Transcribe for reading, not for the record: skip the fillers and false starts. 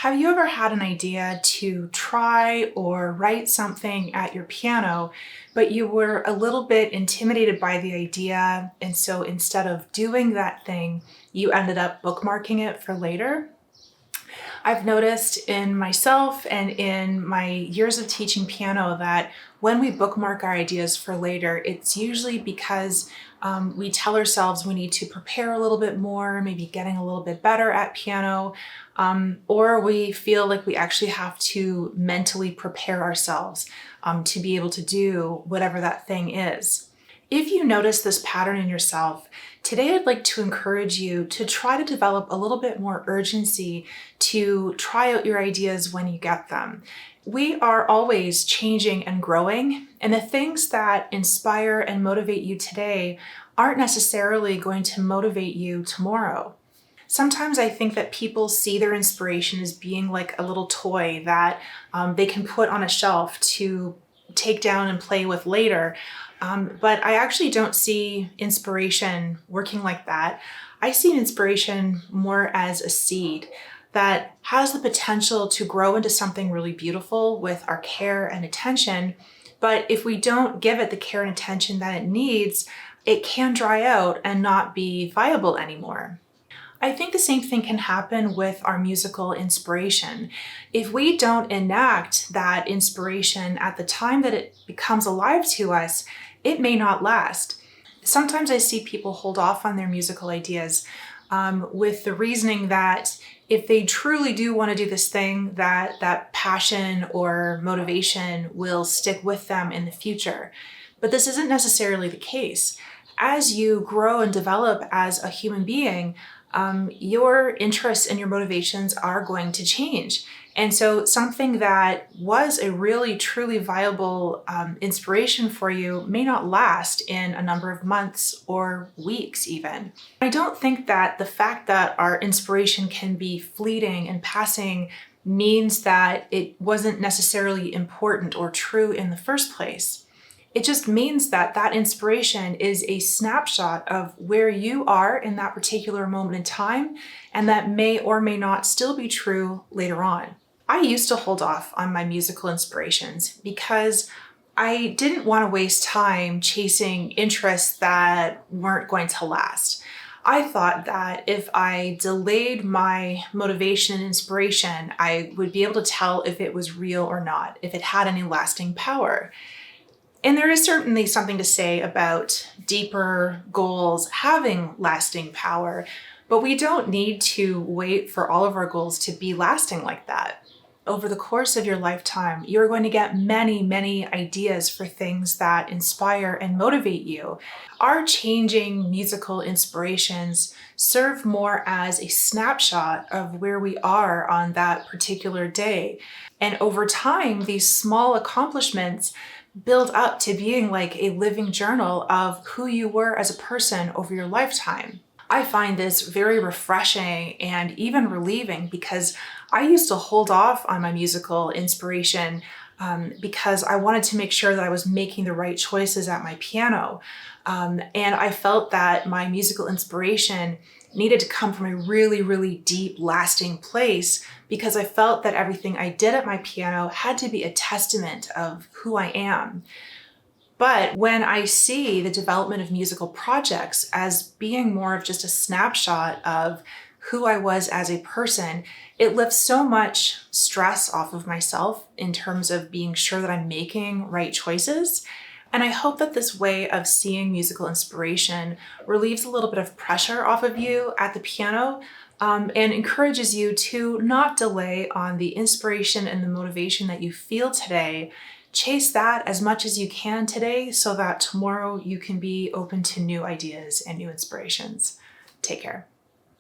Have you ever had an idea to try or write something at your piano, but you were a little bit intimidated by the idea, and so instead of doing that thing, you ended up bookmarking it for later? I've noticed in myself and in my years of teaching piano that when we bookmark our ideas for later, it's usually because we tell ourselves we need to prepare a little bit more, maybe getting a little bit better at piano, or we feel like we actually have to mentally prepare ourselves to be able to do whatever that thing is. If you notice this pattern in yourself, today I'd like to encourage you to try to develop a little bit more urgency to try out your ideas when you get them. We are always changing and growing, and the things that inspire and motivate you today aren't necessarily going to motivate you tomorrow. Sometimes I think that people see their inspiration as being like a little toy that they can put on a shelf to take down and play with later. But I actually don't see inspiration working like that. I see inspiration more as a seed that has the potential to grow into something really beautiful with our care and attention. But if we don't give it the care and attention that it needs, it can dry out and not be viable anymore. I think the same thing can happen with our musical inspiration. If we don't enact that inspiration at the time that it becomes alive to us, it may not last. Sometimes I see people hold off on their musical ideas with the reasoning that if they truly do want to do this thing, that passion or motivation will stick with them in the future. But this isn't necessarily the case. As you grow and develop as a human being, your interests and your motivations are going to change. And so something that was a really truly viable inspiration for you may not last in a number of months or weeks even. I don't think that the fact that our inspiration can be fleeting and passing means that it wasn't necessarily important or true in the first place. It just means that that inspiration is a snapshot of where you are in that particular moment in time, and that may or may not still be true later on. I used to hold off on my musical inspirations because I didn't want to waste time chasing interests that weren't going to last. I thought that if I delayed my motivation and inspiration, I would be able to tell if it was real or not, if it had any lasting power. And there is certainly something to say about deeper goals having lasting power, but we don't need to wait for all of our goals to be lasting like that. Over the course of your lifetime, you're going to get many, many ideas for things that inspire and motivate you. Our changing musical inspirations serve more as a snapshot of where we are on that particular day. And over time, these small accomplishments build up to being like a living journal of who you were as a person over your lifetime. I find this very refreshing and even relieving because I used to hold off on my musical inspiration because I wanted to make sure that I was making the right choices at my piano. And I felt that my musical inspiration needed to come from a really, really deep, lasting place because I felt that everything I did at my piano had to be a testament of who I am. But when I see the development of musical projects as being more of just a snapshot of who I was as a person, it lifts so much stress off of myself in terms of being sure that I'm making right choices. And I hope that this way of seeing musical inspiration relieves a little bit of pressure off of you at the piano and encourages you to not delay on the inspiration and the motivation that you feel today. Chase that as much as you can today so that tomorrow you can be open to new ideas and new inspirations. Take care.